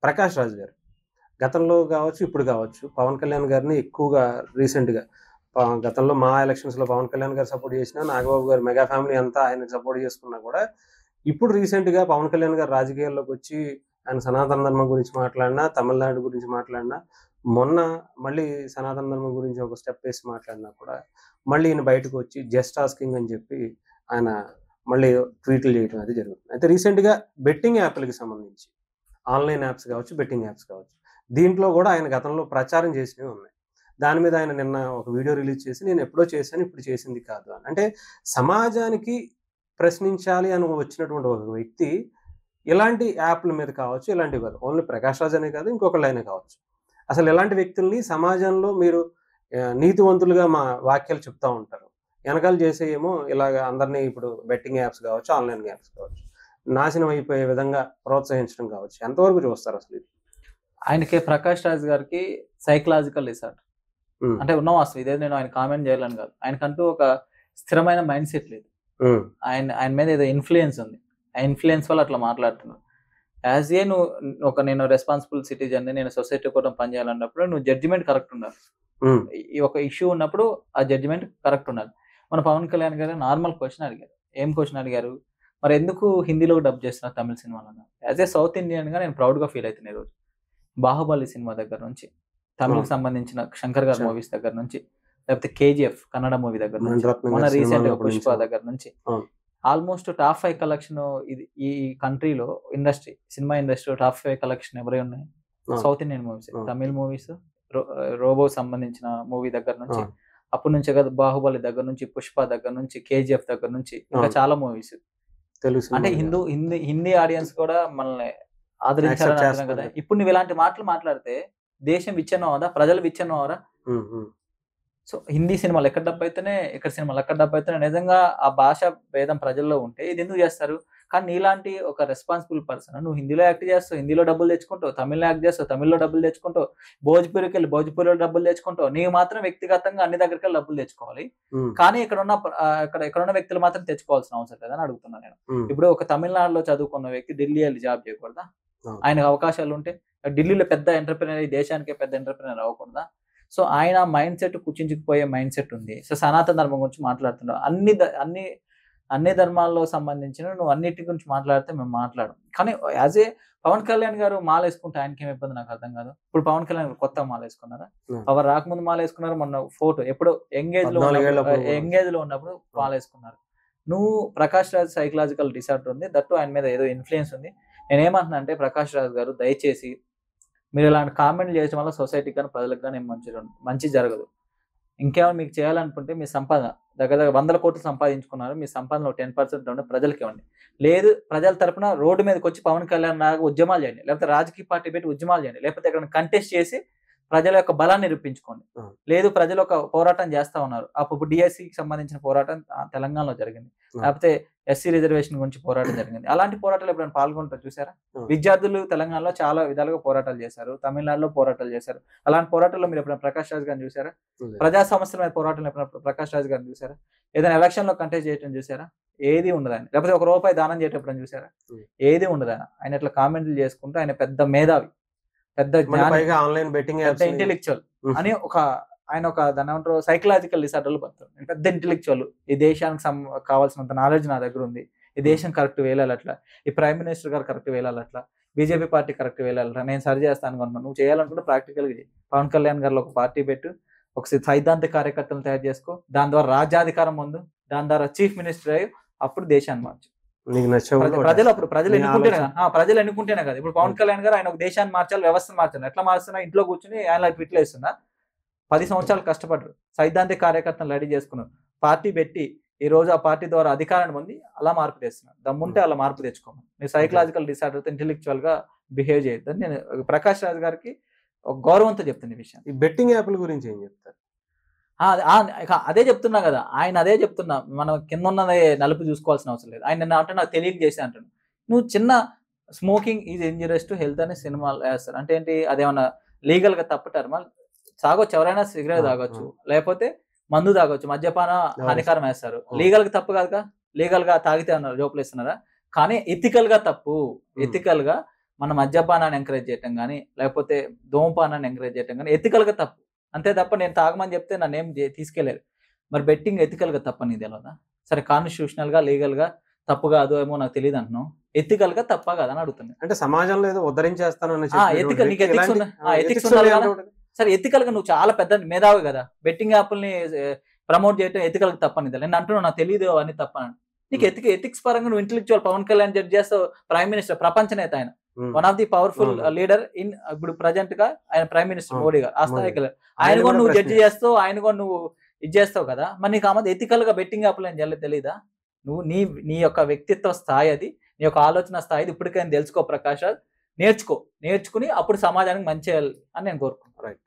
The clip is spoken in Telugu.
ప్రకాష్ రాజ్ గారు గతంలో కావచ్చు, ఇప్పుడు కావచ్చు, పవన్ కళ్యాణ్ గారిని ఎక్కువగా రీసెంట్‌గా గతంలో మా ఎలక్షన్స్‌లో పవన్ కళ్యాణ్ గారు సపోర్ట్ చేసినా, నాగబాబు గారు మెగా ఫ్యామిలీ అంతా ఆయనకి సపోర్ట్ చేసుకున్నా కూడా, ఇప్పుడు రీసెంట్‌గా పవన్ కళ్యాణ్ గారు రాజకీయాల్లోకొచ్చి ఆయన సనాతన ధర్మం గురించి మాట్లాడినా, తమిళనాడు గురించి మాట్లాడినా, మొన్న మళ్ళీ సనాతన ధర్మం గురించి ఒక స్టెప్ ఏసి మాట్లాడినా కూడా, మళ్ళీ ఈయన బయటకొచ్చి జస్ట్ ఆస్కింగ్ అని చెప్పి ఆయన మళ్ళీ ట్వీట్లు చేయడం అది జరుగుతుంది. అయితే రీసెంట్‌గా బెట్టింగ్ యాప్‌లకి సంబంధించి ఆన్‌లైన్ యాప్స్ కావచ్చు, బెట్టింగ్ యాప్స్ కావచ్చు. దీంట్లో గూడా ఆయన గతంలో ప్రచారం చేసినవి ఉన్నాయి. దాని మీద ఆయన నిన్న ఒక వీడియో రిలీజ్ చేసి నేను ఎప్పుడో చేశాను, ఇప్పుడు చేసింది కాదు అని. అంటే సమాజానికి ప్రశ్నించాలి అని వచ్చినటువంటి ఒక వ్యక్తి ఇలాంటి యాప్‌ల మీద కావచ్చు, ఇలాంటివి కాదు. ఓన్లీ ప్రకాష్ రాజ్ అనే కాదు, ఇంకొకళ్ళైనా కావచ్చు. అసలు ఇలాంటి వ్యక్తుల్ని సమాజంలో మీరు నీతివంతులుగా మా వాక్యాలు చెప్తా ఉంటారు. ఎనకాల చేసేయేమో ఇలాగ అందరిని ఇప్పుడు బెట్టింగ్ యాప్స్ కావచ్చు, ఆన్‌లైన్ యాప్స్ కావచ్చు, నాశనం అయిపోయే విధంగా ప్రోత్సహించడం కావచ్చు. ఎంతవరకు చూస్తారు అసలు ఇది? ఆయనకి ప్రకాష్ రాజ్ గారికి సైకలాజికల్ డిసార్డర్ అంటే ఉన్న వాస్తవం. ఇదే నేను ఆయన కామెంట్ చేయాలని కాదు. ఆయనకంటూ ఒక స్థిరమైన మైండ్ సెట్ లేదు. ఆయన మీద ఏదో ఇన్ఫ్లుయెన్స్ ఉంది. ఆ ఇన్ఫ్లుయెన్స్ వల్ల అట్లా మాట్లాడుతున్నాడు. యాజ్ ఏ నేను రెస్పాన్సిబుల్ సిటిజన్, నేను సొసైటీ కోసం పనిచేయాలన్నప్పుడు నువ్వు జడ్జిమెంట్ కరెక్ట్ ఉండాలి. ఈ ఒక ఇష్యూ ఉన్నప్పుడు ఆ జడ్జిమెంట్ కరెక్ట్ ఉండాలి. మన పవన్ కళ్యాణ్ గారు నార్మల్ క్వశ్చన్ అడిగారు. ఏం క్వశ్చన్ అడిగారు? మరి ఎందుకు హిందీలో డబ్ చేస్తున్నారు తమిళ సినిమాలను? యాజ్ ఏ సౌత్ ఇండియన్ గా నేను ప్రౌడ్ గా ఫీల్ అవుతున్నాను ఈరోజు. బాహుబలి సినిమా దగ్గర నుంచి, తమిళకి సంబంధించిన శంకర్ గారి మూవీస్ దగ్గర నుంచి, లేకపోతే కేజీఎఫ్ కన్నడ మూవీ దగ్గర నుంచి, మన రీసెంట్ గా పుష్ప దగ్గర నుంచి, ఆల్మోస్ట్ టాప్ 5 కలెక్షన్ ఈ కంట్రీలో సినిమా ఇండస్ట్రీ టాప్ 5 కలెక్షన్ ఎవరై ఉన్నాయి? సౌత్ ఇండియన్ మూవీస్, తమిళ మూవీస్, రోబో సంబంధించిన మూవీ దగ్గర నుంచి, అప్పటి నుంచే కదా బాహుబలి దగ్గర నుంచి, పుష్ప దగ్గర నుంచి, కేజీఎఫ్ దగ్గర నుంచి, ఇంకా చాలా మూవీస్ తెలుసు. అంటే హిందీ ఆడియన్స్ కూడా మనల్ని ఆదరించాలని కదా. ఇప్పుడు నువ్వు ఇలాంటి మాటలు మాట్లాడితే దేశం విచ్ఛిన్నం అవదా? ప్రజలు విచ్ఛిన్నం అవరా? సో హిందీ సినిమాలు ఎక్కడ డబ్బు అయితేనే, ఇక్కడ సినిమాలు ఎక్కడ డబ్బు అయితేనే, నిజంగా ఆ భాష భేదం ప్రజల్లో ఉంటే ఇది ఎందుకు చేస్తారు? కానీ నీలాంటి ఒక రెస్పాన్సిబుల్ పర్సన్ నువ్వు హిందీలో యాక్ట్ చేస్తావు, హిందీలో డబ్బులు తెచ్చుకుంటావు, తమిళ్లో యాక్ట్ చేస్తావు, తమిళ్లో డబ్బులు తెచ్చుకుంటావు, భోజ్పూరికి వెళ్ళి భోజ్పూరిలో డబ్బులు తెచ్చుకుంటావు. నీవు మాత్రం వ్యక్తిగతంగా అన్ని దగ్గరికి వెళ్ళి డబ్బులు తెచ్చుకోవాలి. కానీ ఇక్కడున్న వ్యక్తులు మాత్రం తెచ్చుకోవాల్సిన అవసరం లేదని అడుగుతున్నాను నేను. ఇప్పుడు ఒక తమిళనాడులో చదువుకున్న వ్యక్తి ఢిల్లీ వెళ్ళి జాబ్ చేయకూడదా? ఆయనకు అవకాశాలు ఉంటే ఢిల్లీలో పెద్ద ఎంటర్ప్రినర్, ఈ దేశానికే పెద్ద ఎంటర్ప్రినర్ అవ్వకూడదా? సో ఆయన మైండ్ సెట్ కుచించుకుపోయే మైండ్ సెట్ ఉంది. సో సనాతన ధర్మం గురించి మాట్లాడుతున్నావు. అన్ని ధర్మాల్లో సంబంధించిన నువ్వు అన్నిటి గురించి మాట్లాడితే మేము మాట్లాడం. కానీ యాజ్ ఏ పవన్ కళ్యాణ్ గారు మాల వేసుకుంటే ఆయనకి ఏమి ఇబ్బంది నాకు అర్థం కాదు. ఇప్పుడు పవన్ కళ్యాణ్ గారు కొత్త మాల వేసుకున్నారా? పవర్ రాకముందు మాల వేసుకున్నారు. మొన్న ఫోటో ఎప్పుడో ఎంగేజ్ లో ఉన్నప్పుడు మాల వేసుకున్నారు. నువ్వు ప్రకాష్ రాజ్ సైకలాజికల్ డిసార్డర్ ఉంది, దట్టు ఆయన మీద ఏదో ఇన్ఫ్లుయెన్స్ ఉంది. నేనేమంటున్నా అంటే ప్రకాష్ రాజ్ గారు దయచేసి మీరు ఇలాంటి కామెంట్లు చేయడం వల్ల సొసైటీకి కానీ ప్రజలకు కానీ మంచి జరగదు. ఇంకేమైనా మీకు చేయాలనుకుంటే మీ సంపాదన దగ్గర 100 కోట్లు సంపాదించుకున్నారు, మీ సంపాదనలో 10% ఉంటే ప్రజలకి ఇవ్వండి. లేదు ప్రజల తరపున రోడ్డు మీదకి వచ్చి పవన్ కళ్యాణ్ లాగా ఉద్యమాలు చేయండి, లేకపోతే రాజకీయ పార్టీ పెట్టి ఉద్యమాలు చేయండి, లేకపోతే ఎక్కడ కంటెస్ట్ చేసి ప్రజల యొక్క బలాన్ని నిరూపించుకోండి. లేదు ప్రజలు ఒక పోరాటం చేస్తా ఉన్నారు. అప్పుడు డిఎస్సికి సంబంధించిన పోరాటం తెలంగాణలో జరిగింది, లేకపోతే ఎస్సీ రిజర్వేషన్ గురించి పోరాటం జరిగింది. అలాంటి పోరాటాలు ఎప్పుడైనా పాల్గొంటారు చూసారా? విద్యార్థులు తెలంగాణలో చాలా విధాలుగా పోరాటాలు చేశారు, తమిళనాడులో పోరాటాలు చేశారు. అలాంటి పోరాటాల్లో మీరు ఎప్పుడైనా ప్రకాష్ రాజ్ గారిని చూసారా? ప్రజా సమస్యల మీద పోరాటం ఎప్పుడైనా ప్రకాష్ రాజ్ గారిని చూసారా? ఏదైనా ఎలక్షన్ లో కంటెస్ట్ చేయడం చూసారా? ఏది ఉండదని. లేకపోతే ₹1 దానం చేయటం చూసారా? ఏది ఉండదని. ఆయన ఇట్లా కామెంట్లు చేసుకుంటూ ఆయన పెద్ద మేధావి, పెద్ద ఇంటెలెక్చువల్ అని ఆయన దాని ఏమంటారు సైకలాజికల్ డిసార్డర్లు పడతారు. నేను పెద్ద ఇంటెలెక్చువల్, ఈ దేశానికి కావాల్సినంత నాలెడ్జ్ నా దగ్గర ఉంది, ఈ దేశం కరెక్ట్ వేయాలి అట్లా, ఈ ప్రైమ్ మినిస్టర్ గారు కరెక్ట్ వేయాలి అట్లా, బీజేపీ పార్టీ కరెక్ట్ వేయాలి, నేను సరి చేస్తాను అనుకున్నాను. నువ్వు చేయాలనుకుంటే ప్రాక్టికల్గా చేయి. పవన్ కళ్యాణ్ గారిలో ఒక పార్టీ పెట్టు, ఒక సైద్ధాంతిక కార్యకర్తలను తయారు చేసుకో, దాని ద్వారా రాజ్యాధికారం పొందు, దాని ద్వారా చీఫ్ మినిస్టర్ అయ్యి అప్పుడు దేశాన్ని మార్చు. ప్రజలు ఎన్నుకుంటేనే కదా. ఇప్పుడు పవన్ కళ్యాణ్ గారు ఆయన ఒక దేశాన్ని మార్చాలి, వ్యవస్థను మార్చాలి. ఎట్లా మారుస్తున్నా? ఇంట్లో కూర్చుని ఆయన ట్విట్లు వేస్తున్నా. 10 సంవత్సరాలు కష్టపడ్డారు, సైద్ధాంతిక కార్యకర్తను రెడీ చేసుకున్నారు, పార్టీ పెట్టి ఈ రోజు ఆ పార్టీ ద్వారా అధికారాన్ని పొంది అలా మార్పు తెస్తున్నారు. దమ్ముంటే అలా మార్పు తెచ్చుకోమని. నేను సైకలాజికల్ డిసార్డర్ ఇంటెలెక్చువల్ గా బిహేవ్ చేయొద్దని నేను ప్రకాష్ రాజ్ గారికి ఒక గౌరవంతో చెప్తున్న విషయం. ఈ బెట్టింగ్ యాప్ల గురించి ఏం చెప్తారు? అదే చెప్తున్నా కదా, ఆయన అదే చెప్తున్నా. మనం కింద ఉన్నది నలుపు చూసుకోవాల్సిన అవసరం లేదు. ఆయన అంటే నాకు తెలియక చేసి అంటాను. నువ్వు చిన్న smoking is injurious to health అని సినిమాలు వేస్తారు అంటే ఏంటి? అదేమన్నా లీగల్ గా తప్పటారు? తాగొచ్చు, ఎవరైనా సిగరెట్ తాగొచ్చు, లేకపోతే మందు తాగొచ్చు, మద్యపాన హానికారం వేస్తారు. లీగల్ గా తప్పు కాదుగా. లీగల్ గా తాగితే అన్నారు జోపులు ఇస్తున్నారా? కానీ ఎథికల్ గా తప్పు. ఎథికల్ గా మన మద్యపానాన్ని ఎంకరేజ్ చేయటం కానీ లేకపోతే ధూమపానాన్ని ఎంకరేజ్ చేయటం కానీ ఎథికల్గా తప్పు. అంతే తప్ప నేను తాగమని చెప్తే నన్ను ఏం తీసుకెళ్ళారు. మరి బెట్టింగ్ ఎథికల్గా తప్పని తెలియదా? సరే కాన్స్టిట్యూషనల్గా లీగల్గా తప్పు కాదు ఏమో నాకు తెలియదు అంటున్నావు, ఎథికల్గా తప్ప కాదని అడుగుతున్నాను. అంటే సమాజంలో ఏదో ఉద్ధరించేస్తానని ఎథికల్ నీకు ఎథిక్స్ ఎథిక్స్ ఉండాలి కదా. సరే ఎథికల్గా నువ్వు చాలా పెద్ద మేధావి కదా, బెట్టింగ్ యాప్ని ప్రమోట్ చేయడం ఎథికల్గా తప్పని తెలియదు. నేను అంటున్నావు నాకు తెలియదు అని తప్పని. నీకు ఎథిక్స్ పరంగా నువ్వు ఇంటెలెక్చువల్ పవన్ కళ్యాణ్ జడ్జ్ చేస్తావు, ప్రైమ్ మినిస్టర్, ప్రపంచ నేత ఆయన, one of the powerful leader in ఇప్పుడు ప్రజెంట్ గా ఆయన ప్రైమ్ మినిస్టర్ మోడీ గారు, ఆ స్థాయికి ఆయన కూడా నువ్వు జడ్జి చేస్తావు, ఆయన కూడా నువ్వు ఇది చేస్తావు కదా. మరి నీకు ఆమె ఎథికల్ గా బెట్టింగ్ యాప్లు అని తెలీదా? నువ్వు నీ యొక్క వ్యక్తిత్వ స్థాయి అది, నీ యొక్క ఆలోచన స్థాయి ఇప్పటికైనా తెలుసుకో ప్రకాష్ రాజ్, నేర్చుకుని అప్పుడు సమాజానికి మంచి చేయాలి అని నేను కోరుకుంటున్నాను. రైట్.